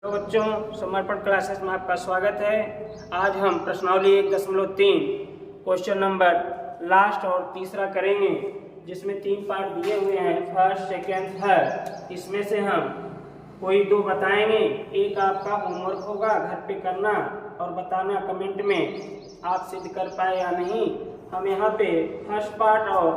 तो बच्चों, समर्पण क्लासेस में आपका स्वागत है। आज हम प्रश्नावली 1.3 क्वेश्चन नंबर लास्ट और तीसरा करेंगे, जिसमें 3 पार्ट दिए हुए हैं, फर्स्ट, सेकेंड, थर्ड। इसमें से हम कोई 2 बताएंगे। एक आपका होमवर्क होगा, घर पे करना और बताना कमेंट में आप सिद्ध कर पाए या नहीं। हम यहाँ पे फर्स्ट पार्ट और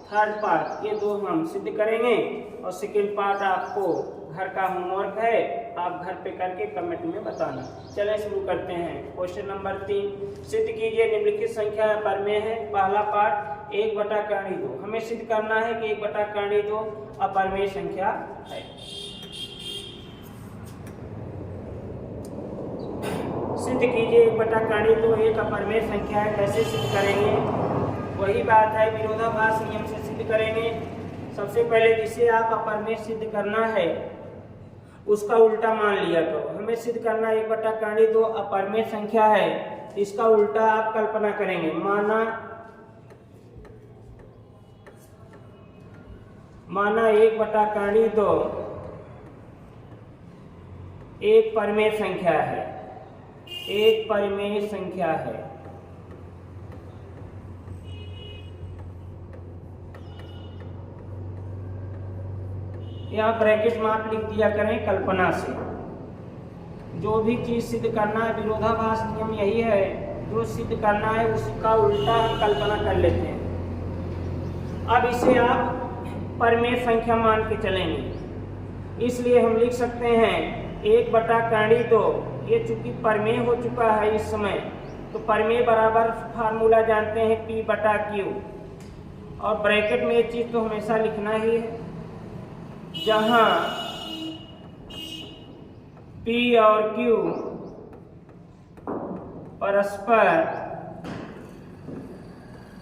थर्ड पार्ट ये 2 हम सिद्ध करेंगे और सेकेंड पार्ट आपको घर का होमवर्क है, आप घर पे करके कमेंट में बताना। चलिए शुरू करते हैं। क्वेश्चन नंबर 3, सिद्ध कीजिए निम्नलिखित संख्या अपरमेय है। पहला पार्ट 1/2। हमें सिद्ध करना है कि 1/2 अपरमेय संख्या है। सिद्ध कीजिए 1/2 एक अपरमेय संख्या है। कैसे सिद्ध करेंगे? वही बात है, विरोधाभास नियम से सिद्ध करेंगे। सबसे पहले जिसे आप अपरमेय सिद्ध करना है उसका उल्टा मान लिया करो। हमें सिद्ध करना 1/2 अपरमेय संख्या है, इसका उल्टा आप कल्पना करेंगे। माना 1/2 एक परमेय संख्या है, एक परमेय संख्या है। यहाँ ब्रैकेट में आप लिख दिया करें कल्पना से। जो भी चीज सिद्ध करना है, विरोधाभास नियम यही है, जो सिद्ध करना है उसका उल्टा हम कल्पना कर लेते हैं। अब इसे आप परमेय संख्या मान के चलेंगे, इसलिए हम लिख सकते हैं 1/2। ये चूंकि परमेय हो चुका है इस समय, तो परमेय बराबर फार्मूला जानते हैं P/Q, और ब्रैकेट में ये चीज तो हमेशा लिखना ही है। जहां P और Q परस्पर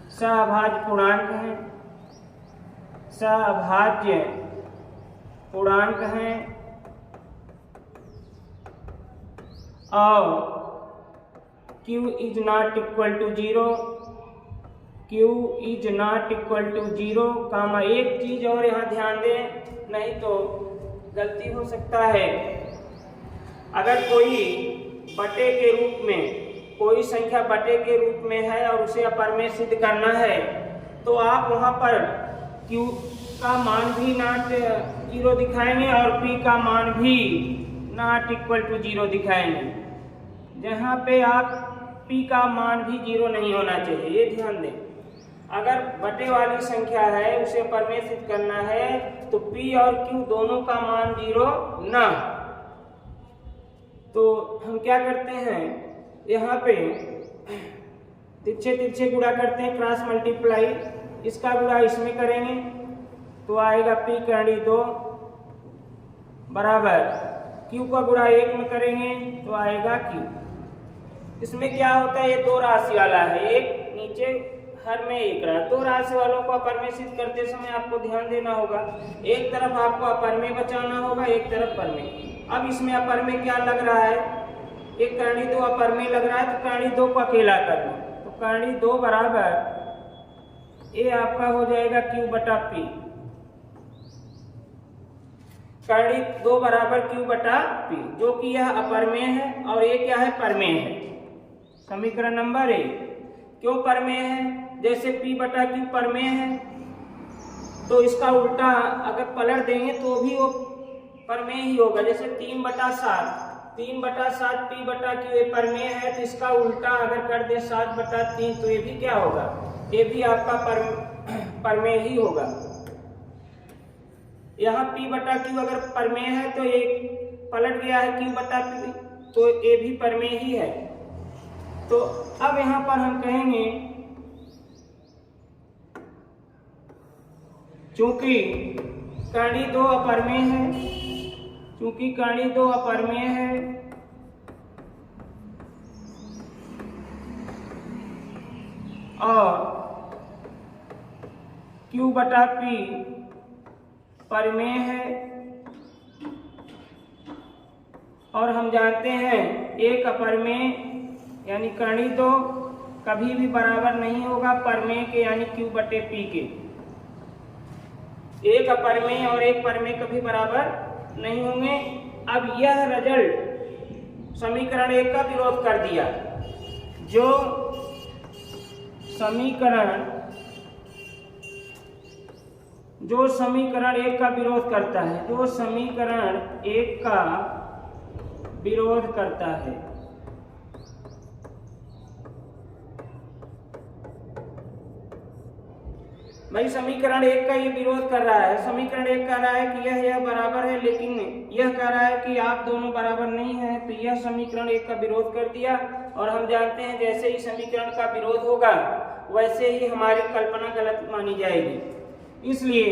सहअभाज्य पूर्णांक हैं, सहअभाज्य पूर्णांक हैं, और Q is not equal to 0, Q is not equal to 0, comma. एक चीज और यहाँ ध्यान दें, नहीं तो गलती हो सकता है। अगर कोई बटे के रूप में, कोई संख्या बटे के रूप में है और उसे अपरमेय सिद्ध करना है, तो आप वहां पर Q का मान भी नॉट 0 दिखाएंगे और P का मान भी नॉट इक्वल टू 0 दिखाएंगे। जहां पे आप P का मान भी 0 नहीं होना चाहिए, ये ध्यान दें। अगर बटे वाली संख्या है, उसे परमेय सिद्ध करना है, तो P और Q दोनों का मान 0 ना। तो हम क्या करते हैं, यहाँ पे तिरछे तिरछे गुणा करते हैं, क्रॉस मल्टीप्लाई। इसका गुणा इसमें करेंगे तो आएगा P/2 बराबर Q का गुणा 1 में करेंगे तो आएगा Q। इसमें क्या होता है, ये 2 राशि वाला है, एक नीचे हर में 1 रहा। 2 राशि वालों को अपरमेय सिद्ध करते समय आपको ध्यान देना होगा, एक तरफ आपको अपरमेय बचाना होगा, एक तरफ परमेय। अब इसमें अपरमेय क्या लग रहा है, 1/2 अपरमेय लग रहा है, तो 2 को अकेला कर लो, तो 2 बराबर ये आपका हो जाएगा Q/P। 2 बराबर Q/P, जो कि यह अपरमेय है और ये क्या है, परमेय है। समीकरण नंबर 1। क्यों परमेय है? जैसे P/Q परमेय है, तो इसका उल्टा अगर पलट देंगे तो भी वो परमेय ही होगा। जैसे 3/7 P/Q परमेय है, तो इसका उल्टा अगर कर दे 7/3, तो ये भी क्या होगा, ये भी आपका परमेय ही होगा। यहाँ P/Q अगर परमेय है तो ये पलट गया है Q/P, तो ये भी परमेय ही है। तो अब यहाँ पर हम कहेंगे, चूंकि 2 अपरमेय है, चूंकि 2 अपरमेय है, और Q/P परमेय है, और हम जानते हैं एक अपरमेय यानी 2 कभी भी बराबर नहीं होगा परमेय के यानी Q/P के। एक अपरमेय और एक परमेय कभी बराबर नहीं होंगे। अब यह रिजल्ट समीकरण 1 का विरोध कर दिया। जो समीकरण 1 का विरोध करता है, जो समीकरण 1 का विरोध करता है, भाई समीकरण 1 का ये विरोध कर रहा है। समीकरण 1 कह रहा है कि यह बराबर है, लेकिन यह कह रहा है कि आप दोनों बराबर नहीं हैं, तो यह समीकरण 1 का विरोध कर दिया। और हम जानते हैं जैसे ही समीकरण का विरोध होगा वैसे ही हमारी कल्पना गलत मानी जाएगी, इसलिए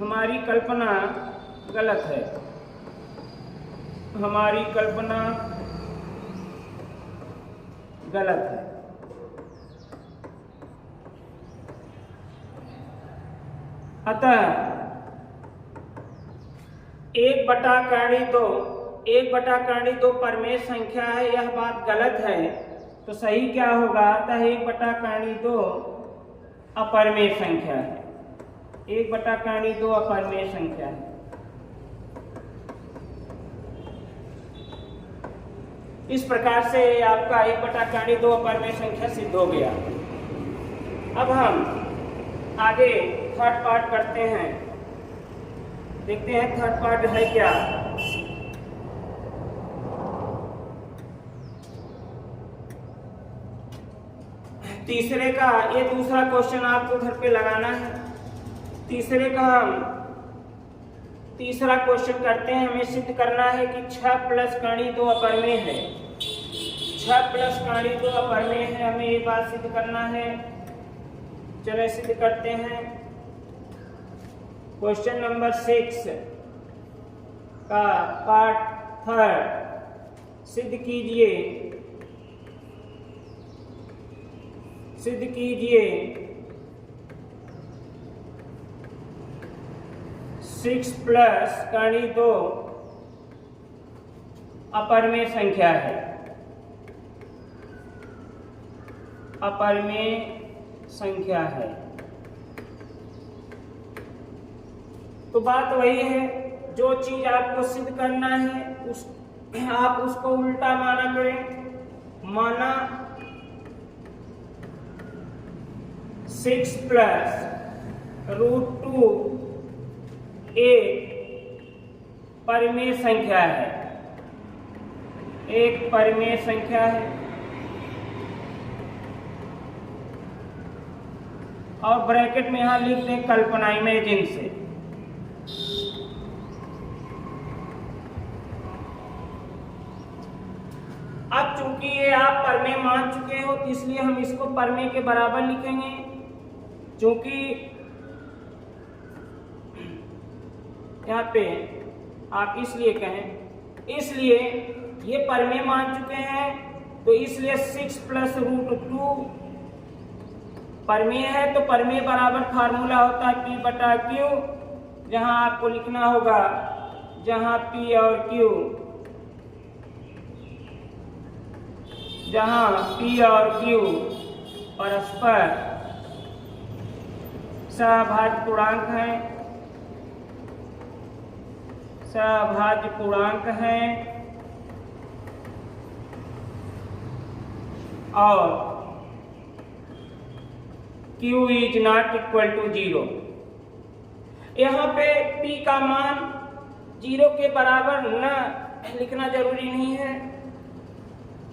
हमारी कल्पना गलत है। हमारी कल्पना गलत है। अतः 1/2 परमेय संख्या है, यह बात गलत है। तो सही क्या होगा? अतः 1/2 अपरमेय संख्या है। 1/2 अपरमेय संख्या है। इस प्रकार से आपका 1/2 अपरमेय संख्या सिद्ध हो गया। अब हम आगे थर्ड पार्ट करते हैं, देखते हैं थर्ड पार्ट है क्या। तीसरे का ये दूसरा क्वेश्चन आपको घर पे लगाना है। तीसरे का हम तीसरा क्वेश्चन करते हैं। हमें सिद्ध करना है कि 6 + कर्ण 2 अपरमेय है। 6 + कर्ण 2 अपरमेय है, हमें ये बात सिद्ध करना है। चलो सिद्ध करते हैं। क्वेश्चन नंबर 6 का पार्ट 3 सिद्ध कीजिए। 6 + कर्ण 2 अपरमेय संख्या है। अपरमेय संख्या है। तो बात वही है, जो चीज आपको सिद्ध करना है आप उसको उल्टा माना करें। माना 6 + √2 एक परमेय संख्या है। एक परमेय संख्या है और ब्रैकेट में यहां लिख दें कल्पना, इमेजिन से। अब चूंकि ये आप परमेय मान चुके हो, तो इसलिए हम इसको परमेय के बराबर लिखेंगे। चूंकि यहाँ पे आप इसलिए कहें, इसलिए ये परमेय मान चुके हैं, तो इसलिए 6 + √2 परमेय है। तो परमेय बराबर फार्मूला होता है P/Q, जहां आपको लिखना होगा, जहां P और Q, परस्पर सहभाज्य पूर्णांक हैं और Q ≠ 0। यहाँ पे P का मान 0 के बराबर न लिखना जरूरी नहीं है।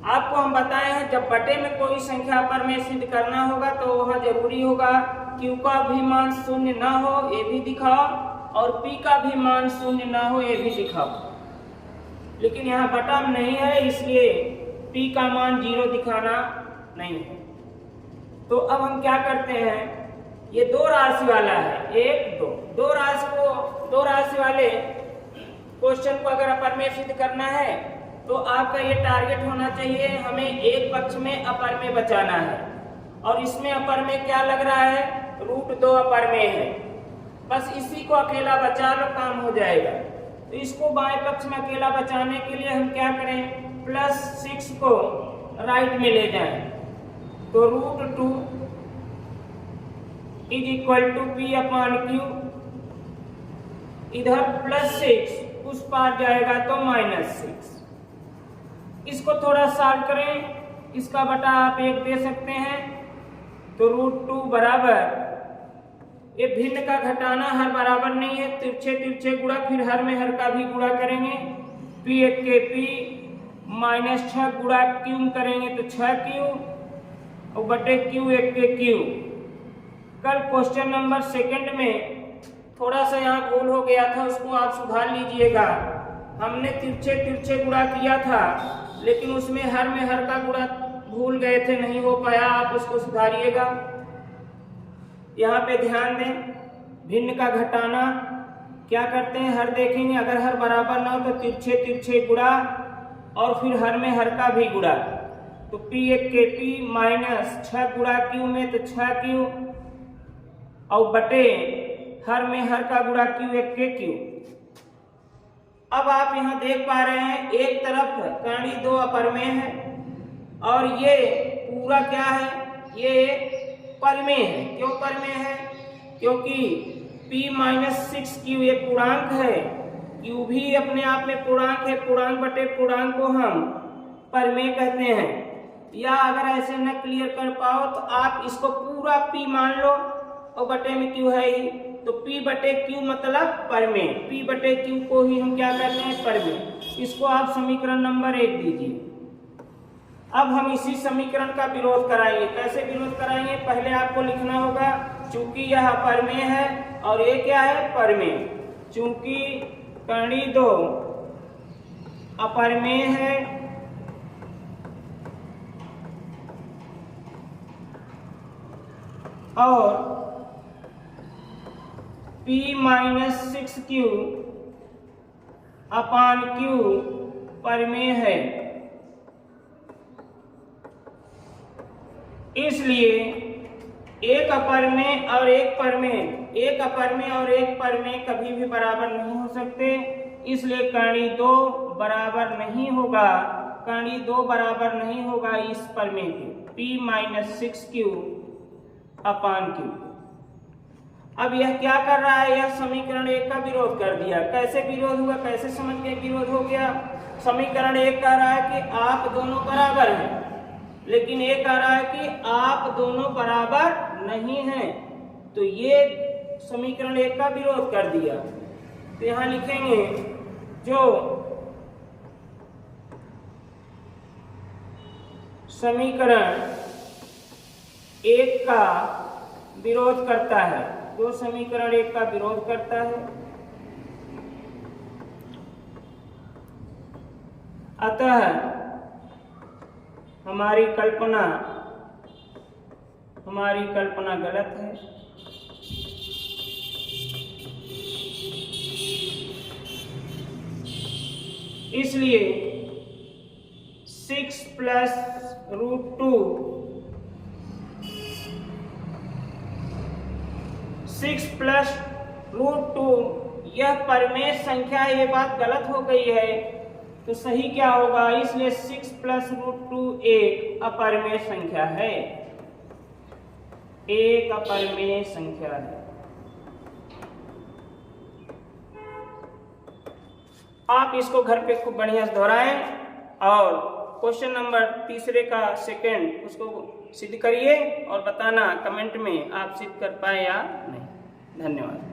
आपको हम बताए हैं, जब बटे में कोई संख्या पर में सिद्ध करना होगा तो वह जरूरी होगा Q का भी मान 0 ना हो, ये भी दिखाओ, और P का भी मान 0 ना हो, ये भी दिखाओ। लेकिन यहाँ बटा में नहीं है, इसलिए P का मान 0 दिखाना नहीं है। तो अब हम क्या करते हैं, ये 2 राशि वाला है, 1 2 दो राशि वाले क्वेश्चन को अगर अपरमेय सिद्ध करना है तो आपका ये टारगेट होना चाहिए, हमें एक पक्ष में अपरमेय बचाना है। और इसमें अपरमेय क्या लग रहा है, √2 अपरमेय है। बस इसी को अकेला बचा लो, काम हो जाएगा। तो इसको बाएं पक्ष में अकेला बचाने के लिए हम क्या करें, +6 को राइट में ले जाएं। तो √2 = P/Q, इधर +6 उस पार जाएगा तो -6। इसको थोड़ा सॉल्व करें, इसका बटा आप 1 दे सकते हैं तो √2 बराबर, ये भिन्न का घटाना हर बराबर नहीं है, तिरछे तिरछे गुणा, फिर हर में हर का भी गुणा करेंगे, p1 के p -6 गुणा q करेंगे तो 6q और बटे q1 के q। कल क्वेश्चन नंबर 2 में थोड़ा सा यहाँ भूल हो गया था, उसको आप सुधार लीजिएगा। हमने तिरछे तिरछे गुणा किया था लेकिन उसमें हर में हर का गुणा भूल गए थे, नहीं हो पाया, आप उसको सुधारिएगा। यहाँ पे ध्यान दें, भिन्न का घटाना क्या करते हैं, हर देखेंगे, अगर हर बराबर ना हो तो तिरछे तिरछे गुणा और फिर हर में हर का भी गुणा, तो p1 के p -6 गुणा q में तो 6q और बटे हर में हर का गुणा q1 के q। अब आप यहाँ देख पा रहे हैं एक तरफ कर्ण 2 अपरमेय है और ये पूरा क्या है, ये परमेय है। क्यों परमेय है? क्योंकि p -6q ये पूर्णांक है, q भी अपने आप में पूर्णांक है, पूर्णांक बटे पूर्णांक को हम परमेय कहते हैं। या अगर ऐसे न क्लियर कर पाओ तो आप इसको पूरा p मान लो और बटे में q है ही, तो p बटे q मतलब परमेय, p बटे q को ही हम क्या कहते हैं, परमेय। इसको आप समीकरण नंबर 1 दीजिए। अब हम इसी समीकरण का विरोध कराएंगे। कैसे विरोध कराएंगे? पहले आपको लिखना होगा, चूंकि यह अपरमेय है और ये क्या है, परमेय। चूंकि कर्ण 2 अपरमेय है और p -6q अपान q परमेय है, इसलिए एक अपरमेय और एक परमेय, एक अपरमेय और एक परमेय कभी भी बराबर नहीं हो सकते, इसलिए कर्ण 2 बराबर नहीं होगा, कर्ण 2 बराबर नहीं होगा इस परमेय के, p -6q अपान q। अब यह क्या कर रहा है, यह समीकरण 1 का विरोध कर दिया। कैसे विरोध हुआ, कैसे समझ के विरोध हो गया? समीकरण 1 कह रहा है कि आप दोनों बराबर हैं, लेकिन ये कह रहा है कि आप दोनों बराबर नहीं हैं, तो ये समीकरण 1 का विरोध कर दिया। तो यहाँ लिखेंगे जो समीकरण 1 का विरोध करता है, जो समीकरण 1 का विरोध करता है, अतः हमारी कल्पना गलत है। इसलिए 6 + √2 6 + √2 यह परमेय संख्या, ये बात गलत हो गई है, तो सही क्या होगा? इसलिए 6 + √2 एक अपरमेय संख्या है, एक अपरमेय संख्या है। आप इसको घर पे खूब बढ़िया से दोहराएं और क्वेश्चन नंबर 3 का सेकंड उसको सिद्ध करिए और बताना कमेंट में आप सिद्ध कर पाए या नहीं। धन्यवाद।